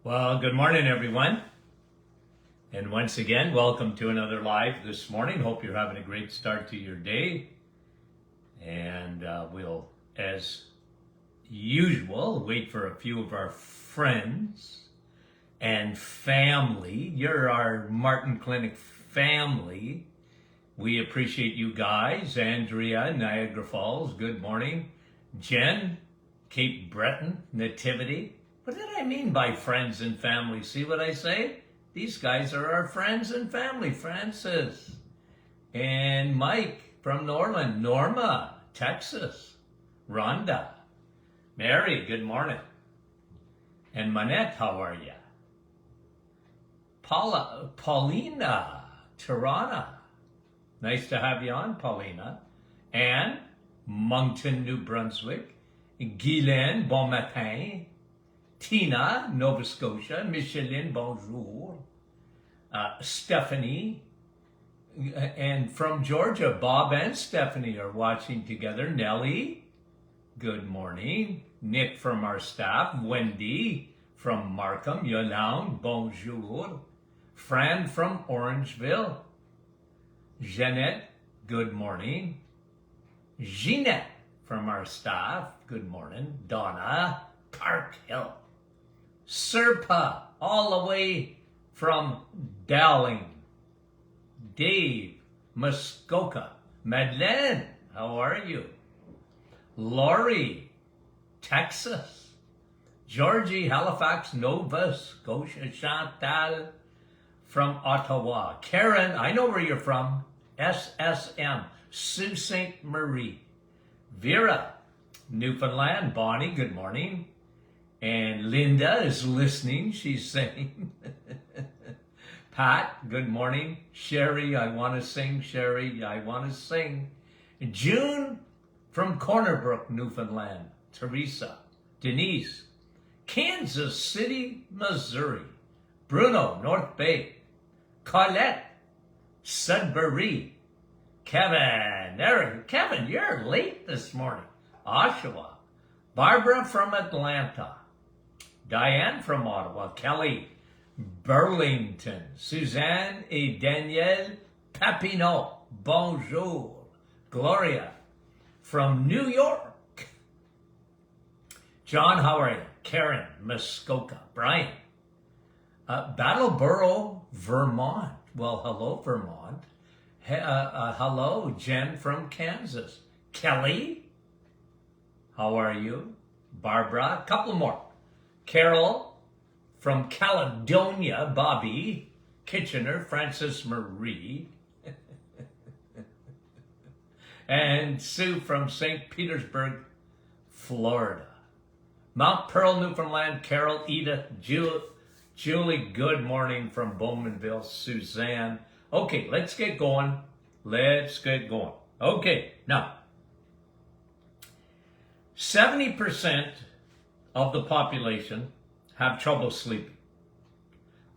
Well, good morning, everyone. And once again, welcome to another live this morning. Hope you're having a great start to your day. And we'll, as usual, wait for a few of our friends and family. You're our Martin Clinic family. We appreciate you guys. Andrea, Niagara Falls, good morning. Jen, Cape Breton, Nativity. What did I mean by friends and family? See what I say? These guys are our friends and family. Francis and Mike from Norland. Norma, Texas. Rhonda. Mary, good morning. And Manette, how are you? Paulina, Tirana. Nice to have you on, Paulina. And Moncton, New Brunswick. Guylaine, bon matin. Tina, Nova Scotia. Micheline, bonjour. Stephanie. And from Georgia, Bob and Stephanie are watching together. Nellie, good morning. Nick from our staff. Wendy from Markham. Yolande, bonjour. Fran from Orangeville. Jeanette, good morning. Jeanette from our staff, good morning. Donna, Park Hill. Serpa, all the way from Dowling. Dave, Muskoka. Madeleine, how are you? Laurie, Texas. Georgie, Halifax, Nova Scotia. Chantal from Ottawa. Karen, I know where you're from. SSM, Sault Ste. Marie. Vera, Newfoundland. Bonnie, good morning. And Linda is listening. She's saying, Pat, good morning. Sherry, I want to sing. Sherry, I want to sing. June from Corner Brook, Newfoundland. Teresa, Denise, Kansas City, Missouri. Bruno, North Bay. Colette, Sudbury. Kevin, there, Kevin, you're late this morning. Oshawa. Barbara from Atlanta. Diane from Ottawa. Kelly, Burlington. Suzanne et Danielle Papineau. Bonjour. Gloria from New York. John, how are you? Karen, Muskoka. Brian, Battleboro, Vermont. Well, hello, Vermont. Hello, Jen from Kansas. Kelly, how are you? Barbara, a couple more. Carol from Caledonia. Bobby, Kitchener. Francis Marie. And Sue from St. Petersburg, Florida. Mount Pearl, Newfoundland. Carol, Edith, Julie, good morning from Bowmanville. Suzanne. Okay, let's get going. Okay, now, 70% of the population have trouble sleeping.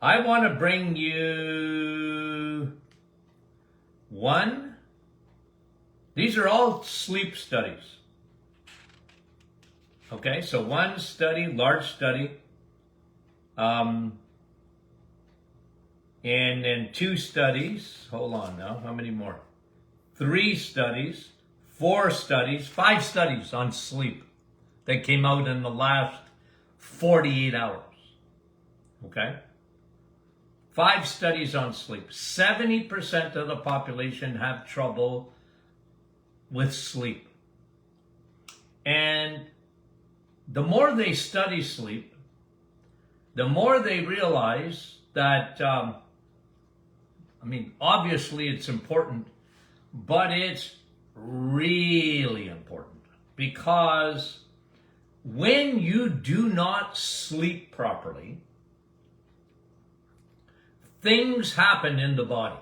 I want to bring you these are all sleep studies. Okay, so one study, large study, and then two studies. Hold on now. How many more? 3 studies, 4 studies, 5 studies on sleep that came out in the last 48 hours. Okay? 5 studies on sleep. 70% of the population have trouble with sleep. And the more they study sleep, the more they realize that, obviously it's important, but it's really important because when you do not sleep properly, things happen in the body.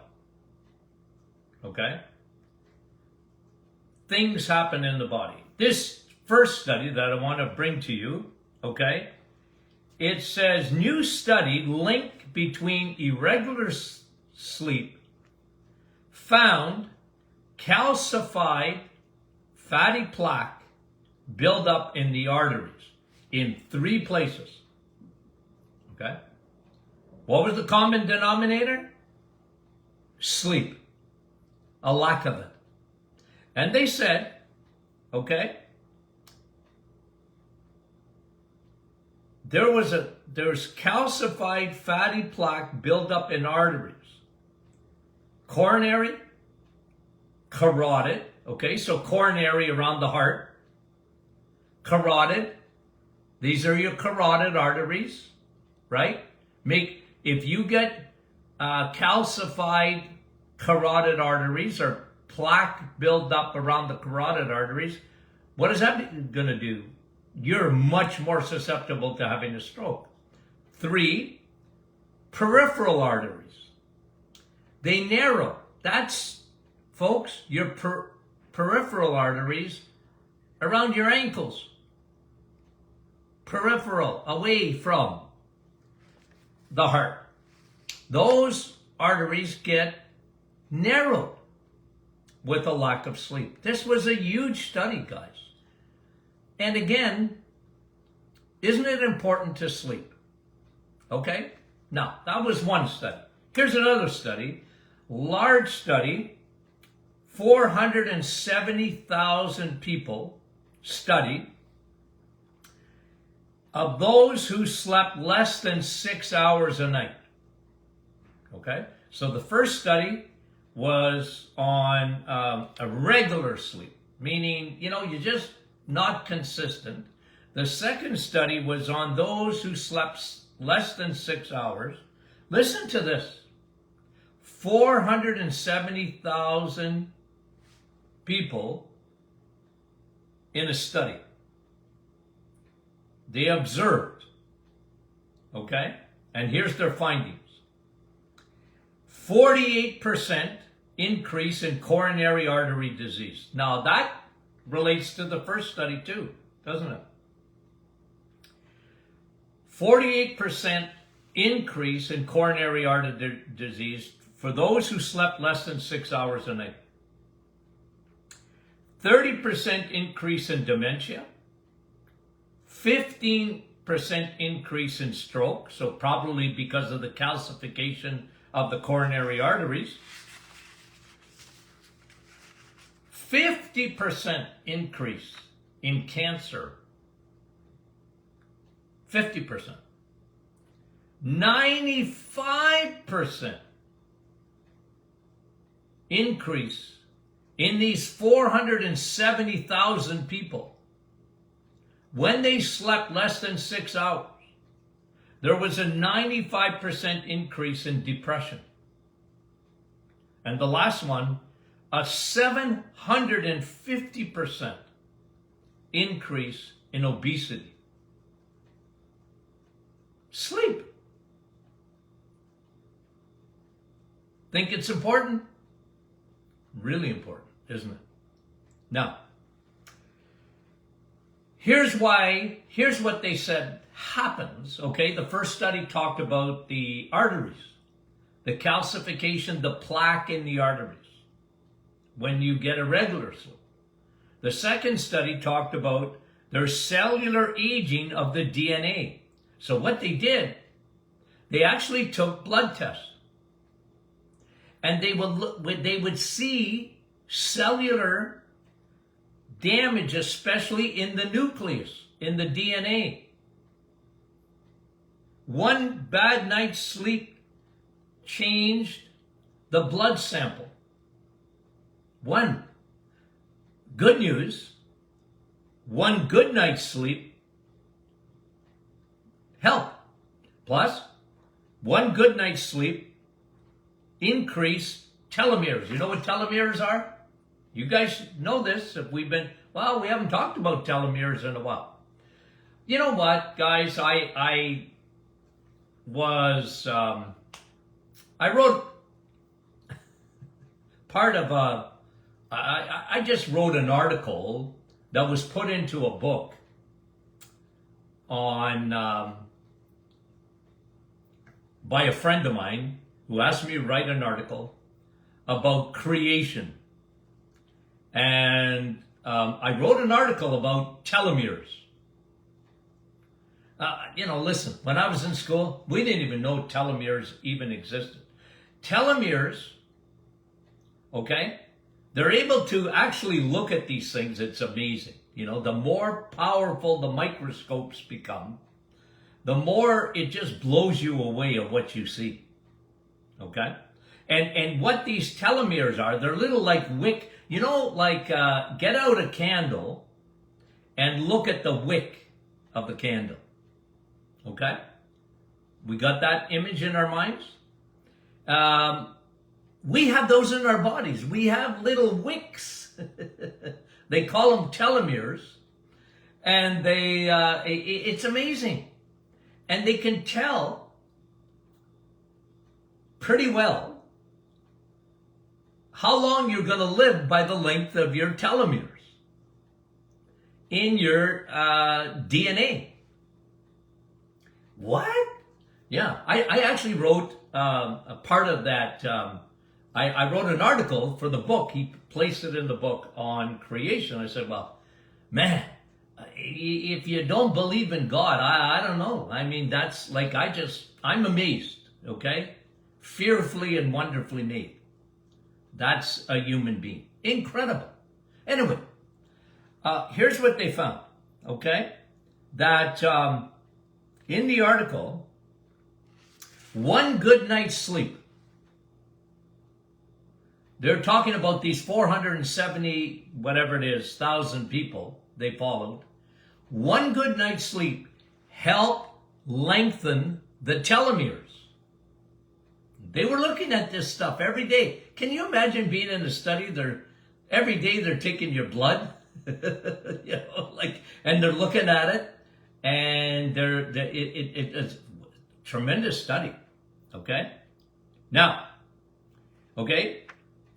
Okay? Things happen in the body. This first study that I want to bring to you, okay, it says new study link between irregular sleep found calcified fatty plaque build up in the arteries in 3 places. Okay? What was the common denominator? Sleep. A lack of it. And they said, okay, there's calcified fatty plaque buildup in arteries. Coronary, carotid, okay, so coronary around the heart, carotid, these are your carotid arteries, right? If you get calcified carotid arteries or plaque buildup around the carotid arteries, what is that going to do? You're much more susceptible to having a stroke. 3, peripheral arteries. They narrow. That's, folks, your peripheral arteries around your ankles. Peripheral, away from the heart. Those arteries get narrowed with a lack of sleep. This was a huge study, guys. And again, isn't it important to sleep? Okay? Now, that was one study. Here's another study. Large study. 470,000 people studied. Of those who slept less than 6 hours a night. Okay? So the first study was on a regular sleep, meaning, you're just not consistent. The second study was on those who slept less than 6 hours. Listen to this. 470,000 people in a study. They observed. Okay? And here's their findings. 48% increase in coronary artery disease. Now that relates to the first study too, doesn't it? 48% increase in coronary artery disease for those who slept less than 6 hours a night. 30% increase in dementia. 15% increase in stroke, so probably because of the calcification of the coronary arteries. 50% increase in cancer. 50%. 95% increase in these 470,000 people. When they slept less than 6 hours, there was a 95% increase in depression. And the last one, a 750% increase in obesity. Sleep. Think it's important? Really important, isn't it? Now, here's what they said happens, okay? The first study talked about the arteries, the calcification, the plaque in the arteries when you get a regular sleep. The second study talked about their cellular aging of the DNA. So what they did, they actually took blood tests. And they would see cellular damage, especially in the nucleus, in the DNA. One bad night's sleep changed the blood sample. One. Good news, one good night's sleep helped. Plus, one good night's sleep increased telomeres. You know what telomeres are? You guys know this. If we haven't talked about telomeres in a while. You know what, guys? I wrote part of I just wrote an article that was put into a book on by a friend of mine who asked me to write an article about creation. And I wrote an article about telomeres. Listen, when I was in school, we didn't even know telomeres even existed. Telomeres, okay, they're able to actually look at these things. It's amazing. The more powerful the microscopes become, the more it just blows you away of what you see. Okay? And what these telomeres are, they're little like wick, get out a candle and look at the wick of the candle. Okay? We got that image in our minds? We have those in our bodies. We have little wicks. They call them telomeres. And it's amazing. And they can tell pretty well how long you're going to live by the length of your telomeres in your DNA. What? Yeah, I actually wrote a part of that. I wrote an article for the book. He placed it in the book on creation. I said, well, man, if you don't believe in God, I don't know. I mean, that's like, I'm amazed, okay? Fearfully and wonderfully made. That's a human being. Incredible. Anyway, here's what they found, okay? That in the article, one good night's sleep. They're talking about these 470, whatever it is, thousand people they followed. One good night's sleep helped lengthen the telomeres. They were looking at this stuff every day. Can you imagine being in a study? Every day they're taking your blood, and they're looking at it, and it's a tremendous study. Okay, now, okay,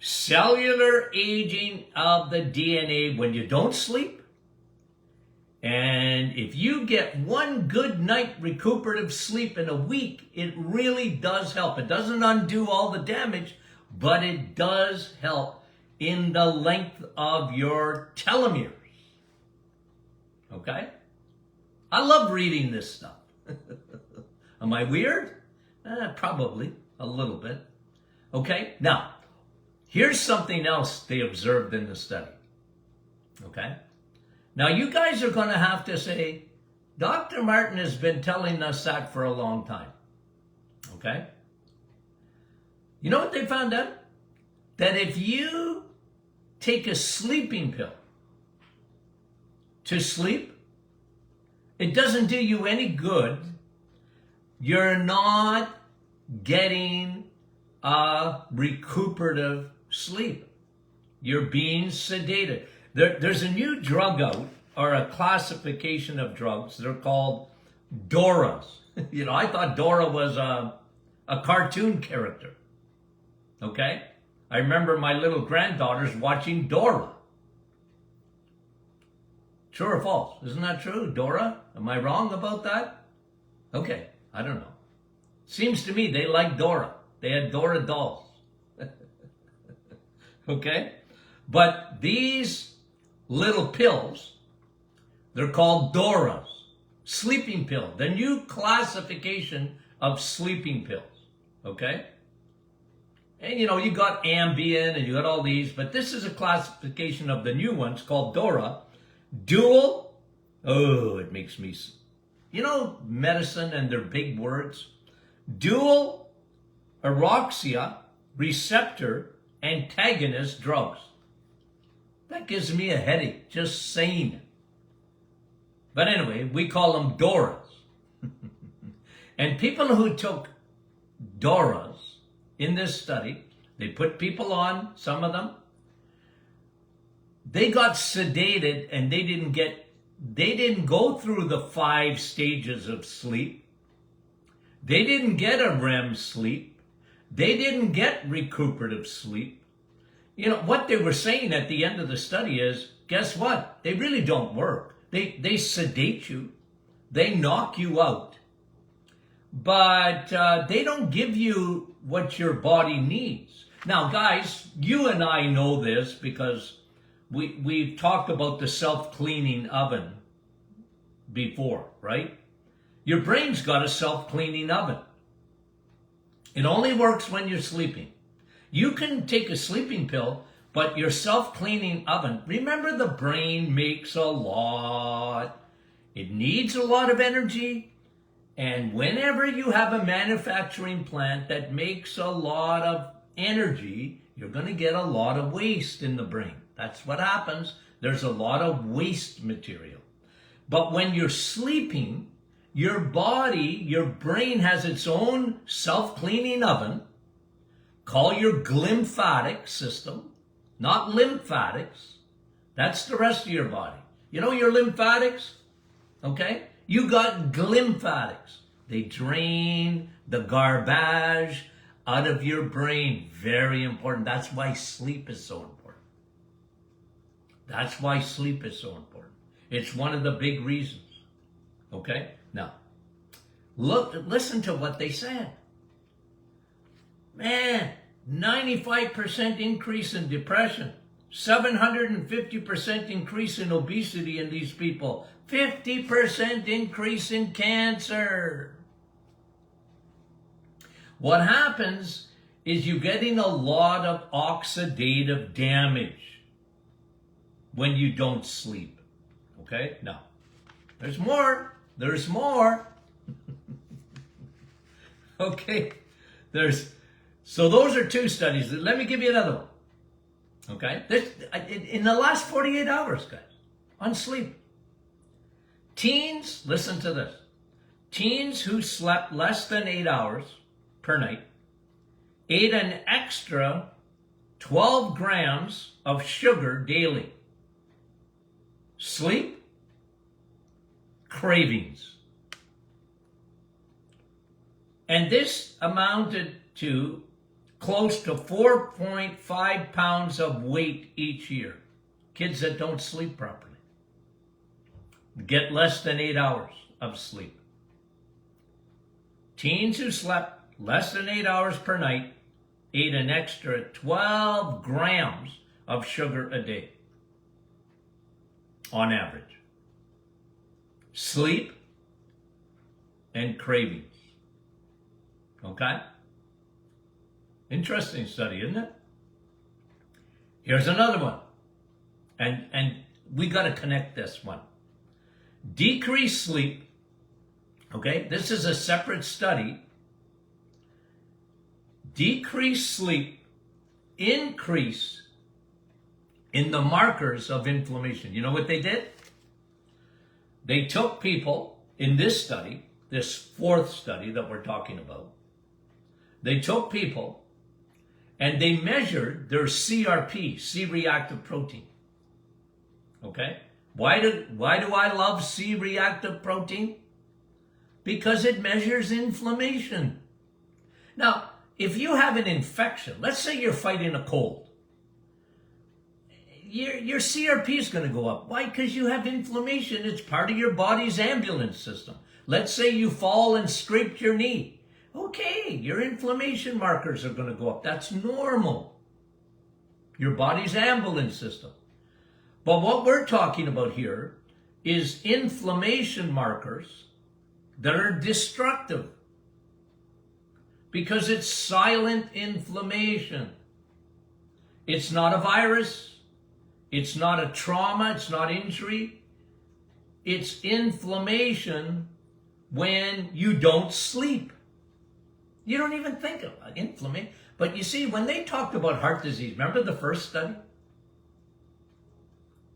cellular aging of the DNA when you don't sleep. And if you get one good night recuperative sleep in a week, it really does help. It doesn't undo all the damage, but it does help in the length of your telomeres. Okay? I love reading this stuff. Am I weird? Probably a little bit. Okay? Now, here's something else they observed in the study. Okay? Now, you guys are going to have to say, Dr. Martin has been telling us that for a long time. Okay? You know what they found out? That if you take a sleeping pill to sleep, it doesn't do you any good. You're not getting a recuperative sleep. You're being sedated. There's a new drug out, or a classification of drugs. They're called DORAs. I thought Dora was a cartoon character. Okay? I remember my little granddaughters watching Dora. True or false? Isn't that true? Dora? Am I wrong about that? Okay, I don't know. Seems to me they like Dora. They had Dora dolls. Okay? But these little pills, they're called DORAs, sleeping pill, the new classification of sleeping pills, okay? And you got Ambien and you got all these, but this is a classification of the new ones called DORA, dual, it makes me, medicine and their big words, dual eroxia receptor antagonist drugs. That gives me a headache, just saying it. But anyway, we call them DORAs. And people who took DORAs in this study, they put people on, some of them, they got sedated and they didn't go through the 5 stages of sleep. They didn't get a REM sleep. They didn't get recuperative sleep. What they were saying at the end of the study is, guess what? They really don't work. They sedate you. They knock you out. But they don't give you what your body needs. Now, guys, you and I know this because we've talked about the self-cleaning oven before, right? Your brain's got a self-cleaning oven. It only works when you're sleeping. You can take a sleeping pill, but your self-cleaning oven, remember the brain makes a lot. It needs a lot of energy. And whenever you have a manufacturing plant that makes a lot of energy, you're going to get a lot of waste in the brain. That's what happens. There's a lot of waste material. But when you're sleeping, your body, your brain has its own self-cleaning oven. Call your glymphatic system, not lymphatics. That's the rest of your body. You know your lymphatics? Okay? You got glymphatics. They drain the garbage out of your brain. Very important. That's why sleep is so important. That's why sleep is so important. It's one of the big reasons. Okay? Now, listen to what they said. Man, 95% increase in depression, 750% increase in obesity in these people, 50% increase in cancer. What happens is you're getting a lot of oxidative damage when you don't sleep. Okay? Now, there's more. There's more. Okay? So those are two studies. Let me give you another one. Okay? In the last 48 hours, guys, on sleep. Teens, listen to this. Teens who slept less than 8 hours per night ate an extra 12 grams of sugar daily. Sleep, cravings. And this amounted to close to 4.5 pounds of weight each year. Kids that don't sleep properly get less than 8 hours of sleep. Teens who slept less than 8 hours per night ate an extra 12 grams of sugar a day on average. Sleep and cravings. Okay? Interesting study, isn't it? Here's another one. And we got to connect this one. Decreased sleep. Okay? This is a separate study. Decreased sleep, increase in the markers of inflammation. You know what they did? They took people in this study, this fourth study that we're talking about, they took people and they measured their CRP, C-reactive protein. Okay? Why do I love C-reactive protein? Because it measures inflammation. Now, if you have an infection, let's say you're fighting a cold, your CRP is going to go up. Why? Because you have inflammation. It's part of your body's ambulance system. Let's say you fall and scraped your knee. Okay, your inflammation markers are going to go up. That's normal. Your body's ambulance system. But what we're talking about here is inflammation markers that are destructive. Because it's silent inflammation. It's not a virus. It's not a trauma. It's not injury. It's inflammation when you don't sleep. You don't even think of inflammation. But you see, when they talked about heart disease, remember the first study?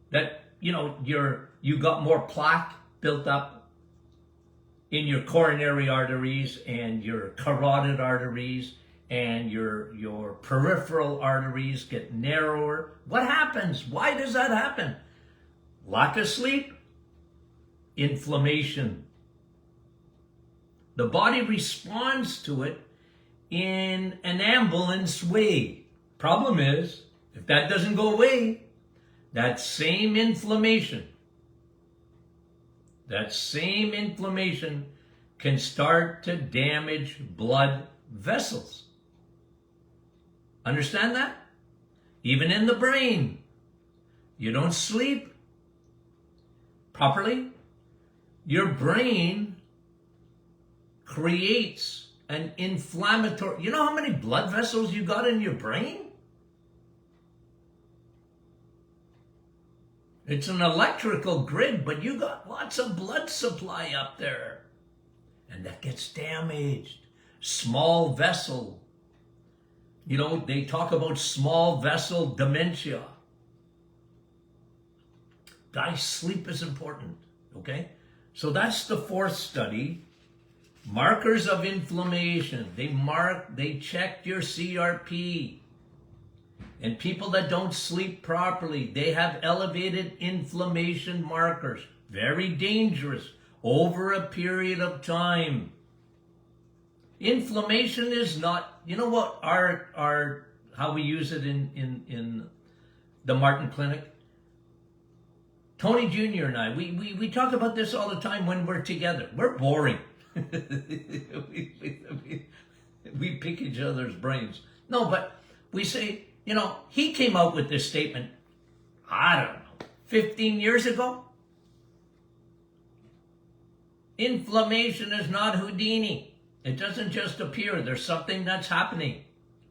That, you got more plaque built up in your coronary arteries and your carotid arteries and your peripheral arteries get narrower. What happens? Why does that happen? Lack of sleep, inflammation. The body responds to it in an ambulance way. Problem is, if that doesn't go away, that same inflammation can start to damage blood vessels. Understand that? Even in the brain. You don't sleep properly, your brain creates an inflammatory. You know how many blood vessels you got in your brain? It's an electrical grid, but you got lots of blood supply up there. And that gets damaged. Small vessel. You know, they talk about small vessel dementia. Guys, sleep is important, okay? So that's the fourth study. Markers of inflammation. They checked your CRP. And people that don't sleep properly, they have elevated inflammation markers. Very dangerous over a period of time. Inflammation is not, you know what, our how we use it in the Martin Clinic? Tony Jr. and I, we talk about this all the time when we're together. We're boring. we pick each other's brains. No, but we say, you know, he came out with this statement, I don't know, 15 years ago. Inflammation is not Houdini. It doesn't just appear. There's something that's happening.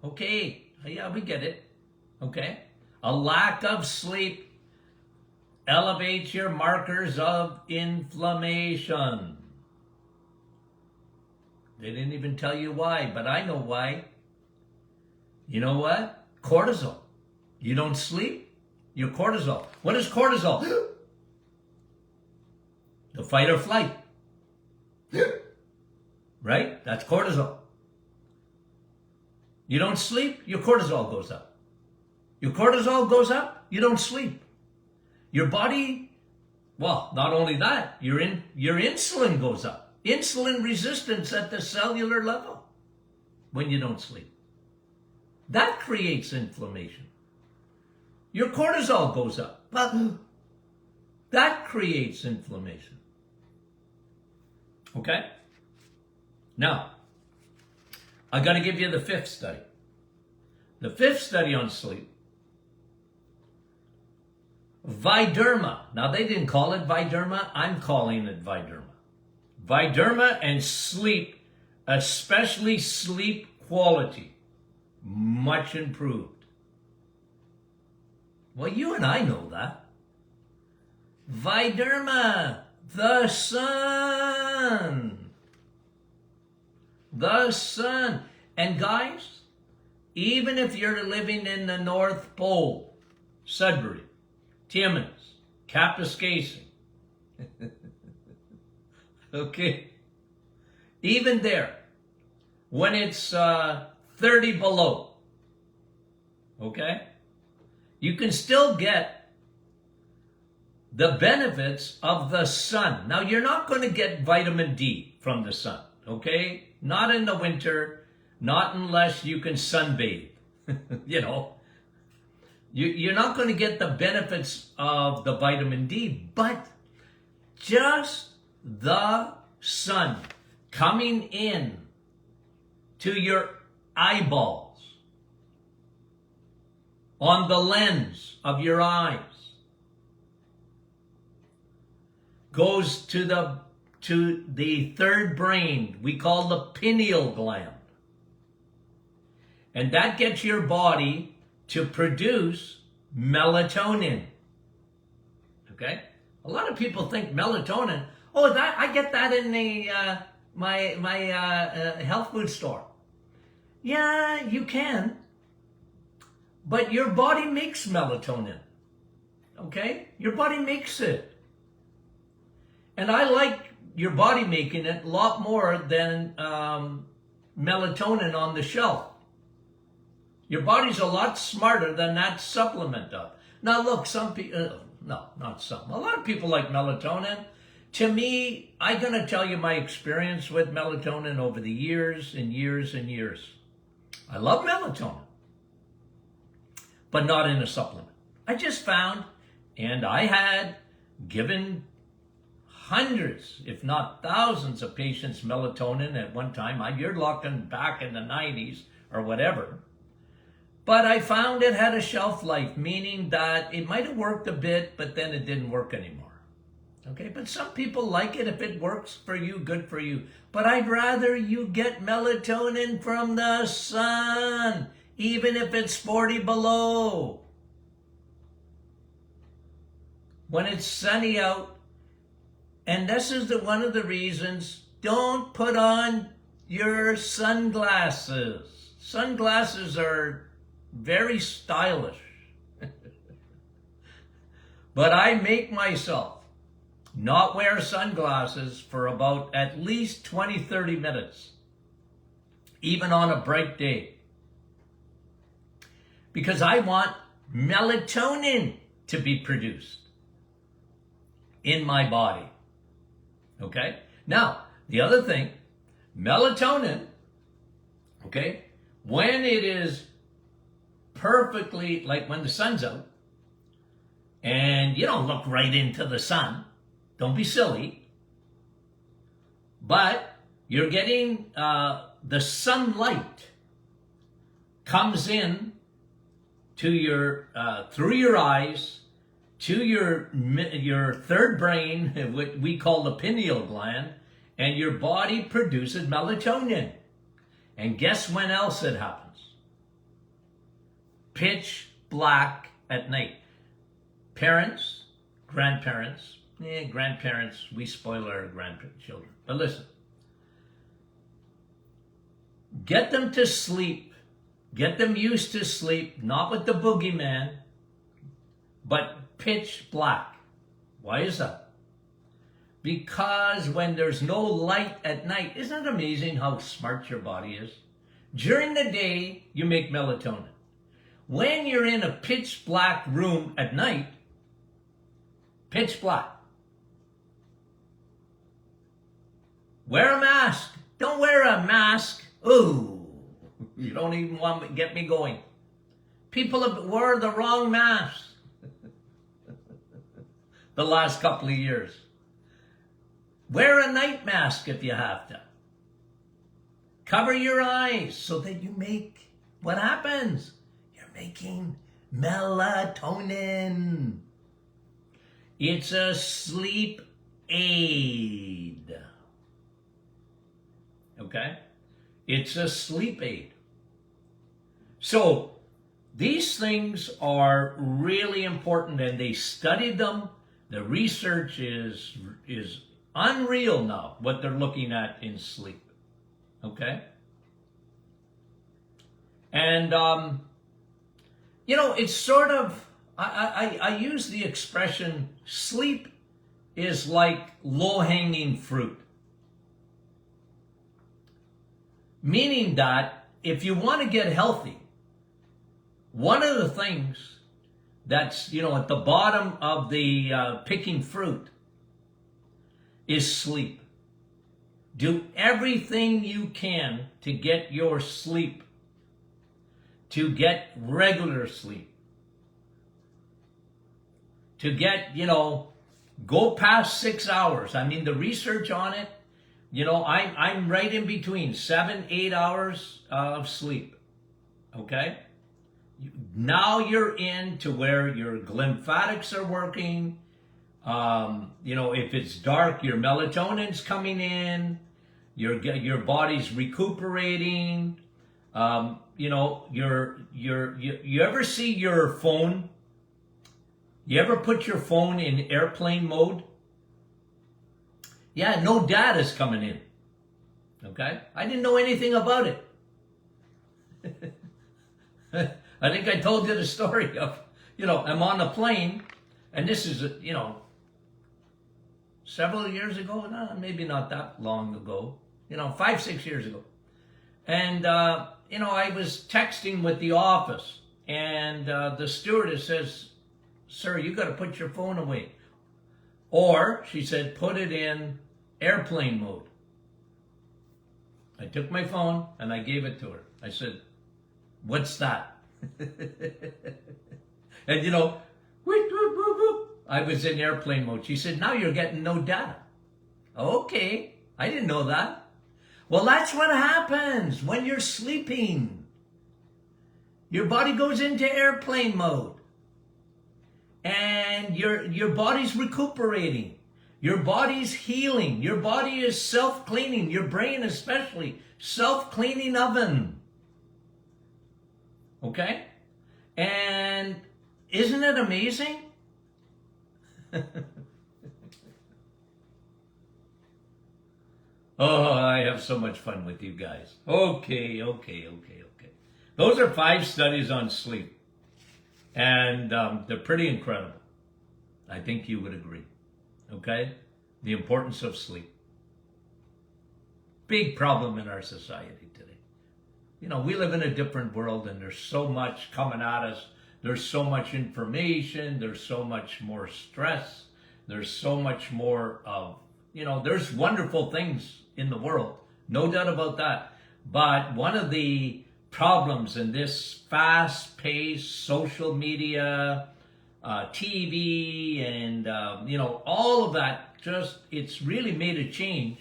Okay, yeah, we get it. Okay. A lack of sleep elevates your markers of inflammation. They didn't even tell you why, but I know why. You know what? Cortisol. You don't sleep, your cortisol. What is cortisol? The fight or flight. Right? That's cortisol. You don't sleep, your cortisol goes up. Your cortisol goes up, you don't sleep. Your body, well, not only that, your insulin goes up. Insulin resistance at the cellular level when you don't sleep. That creates inflammation. Your cortisol goes up. Well, that creates inflammation. Okay? Now, I got to give you the fifth study. The fifth study on sleep. Viderma. Now, they didn't call it Viderma. I'm calling it Viderma. Viderma and sleep, especially sleep quality, much improved. Well, you and I know that. Viderma, the sun. The sun. And guys, even if you're living in the North Pole, Sudbury, Timmins, Kapuskasing, okay, even there, when it's 30 below, okay, you can still get the benefits of the sun. Now, you're not going to get vitamin D from the sun, okay? Not in the winter, not unless you can sunbathe, you know. You're not going to get the benefits of the vitamin D, but just the sun coming in to your eyeballs, on the lens of your eyes, goes to the third brain we call the pineal gland. And that gets your body to produce melatonin. Okay? A lot of people think melatonin, oh, that I get that in the my health food store. Yeah, you can. But your body makes melatonin. Okay? Your body makes it. And I like your body making it a lot more than melatonin on the shelf. Your body's a lot smarter than that supplement of. Now look, some people, no, not some. A lot of people like melatonin. To me, I'm going to tell you my experience with melatonin over the years and years and years. I love melatonin, but not in a supplement. I just found, and I had given hundreds, if not thousands of patients melatonin at one time. You're looking back in the 90s or whatever. But I found it had a shelf life, meaning that it might have worked a bit, but then it didn't work anymore. Okay, but some people like it. If it works for you, good for you. But I'd rather you get melatonin from the sun, even if it's 40 below. When it's sunny out, and this is one of the reasons, don't put on your sunglasses. Sunglasses are very stylish. But I make myself not wear sunglasses for about at least 20, 30 minutes, even on a bright day. Because I want melatonin to be produced in my body. Okay? Now, the other thing, melatonin, okay, when it is perfectly, like when the sun's out, and you don't look right into the sun, don't be silly, but you're getting the sunlight comes in to your through your eyes to your third brain, what we call the pineal gland, and your body produces melatonin. And guess when else it happens? Pitch black at night. Parents, grandparents, we spoil our grandchildren. But listen, get them to sleep. Get them used to sleep, not with the boogeyman, but pitch black. Why is that? Because when there's no light at night, isn't it amazing how smart your body is? During the day, you make melatonin. When you're in a pitch black room at night, pitch black. Wear a mask. Don't wear a mask. Ooh, you don't even want to get me going. People have wore the wrong mask the last couple of years. Wear a night mask if you have to. Cover your eyes so that you make, what happens? You're making melatonin. It's a sleep aid. Okay? It's a sleep aid. So these things are really important, and they studied them. The research is unreal now, what they're looking at in sleep. Okay? And, it's sort of, I use the expression, sleep is like low-hanging fruit. Meaning that if you want to get healthy, one of the things that's, at the bottom of the picking fruit is sleep. Do everything you can to get your sleep, to get regular sleep, to get, go past 6 hours. I mean, the research on it, I'm right in between 7-8 hours of sleep. Okay? Now you're into where your lymphatics are working. If it's dark, your melatonin's coming in. Your body's recuperating. You ever see your phone? You ever put your phone in airplane mode? Yeah, no data's coming in. Okay? I didn't know anything about it. I think I told you the story of, I'm on a plane, and this is, several years ago, no, maybe not that long ago, 5-6 years ago. And, I was texting with the office, and the stewardess says, "Sir, you got to put your phone away." Or, she said, "Put it in airplane mode." I took my phone, and I gave it to her. I said, "What's that?" And whoop, whoop, whoop, whoop, I was in airplane mode. She said, "Now you're getting no data." Okay, I didn't know that. Well, that's what happens when you're sleeping. Your body goes into airplane mode, and your body's recuperating. Your body's healing. Your body is self-cleaning. Your brain especially. Self-cleaning oven. Okay? And isn't it amazing? Oh, I have so much fun with you guys. Okay. Those are 5 studies on sleep. And they're pretty incredible. I think you would agree. Okay? The importance of sleep. Big problem in our society today. You know, we live in a different world and there's so much coming at us. There's so much information. There's so much more stress. There's so much more of, you know, there's wonderful things in the world. No doubt about that. But one of the problems in this fast-paced social media, TV, and, you know, all of that, just, it's really made a change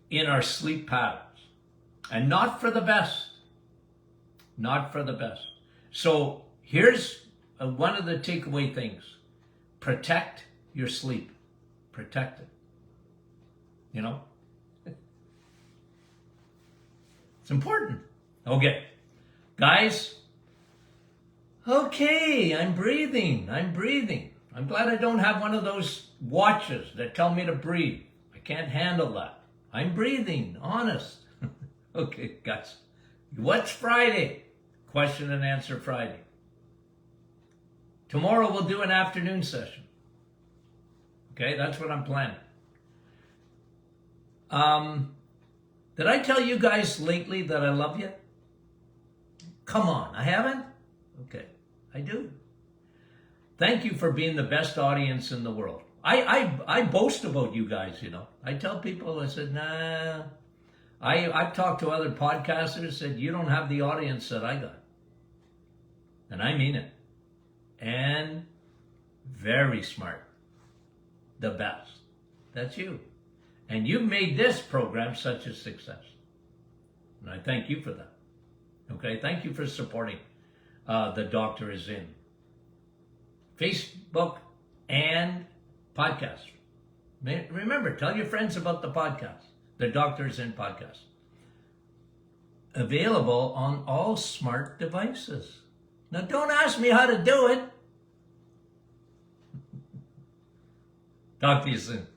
in our sleep patterns. And not for the best. Not for the best. So here's one of the takeaway things. Protect your sleep. Protect it. You know? It's important. Okay. Guys, okay, I'm breathing. I'm glad I don't have one of those watches that tell me to breathe. I can't handle that. I'm breathing, honest. Okay, guys. What's Friday? Question and answer Friday. Tomorrow we'll do an afternoon session. Okay, that's what I'm planning. Did I tell you guys lately that I love you? Come on, I haven't? Okay, I do. Thank you for being the best audience in the world. I boast about you guys, you know. I tell people, I said, nah. I've talked to other podcasters, said, you don't have the audience that I got. And I mean it. And very smart. The best. That's you. And you've made this program such a success. And I thank you for that. Okay, thank you for supporting The Doctor Is In. Facebook and podcast. Remember, tell your friends about the podcast. The Doctor Is In podcast. Available on all smart devices. Now don't ask me how to do it. Talk to you soon.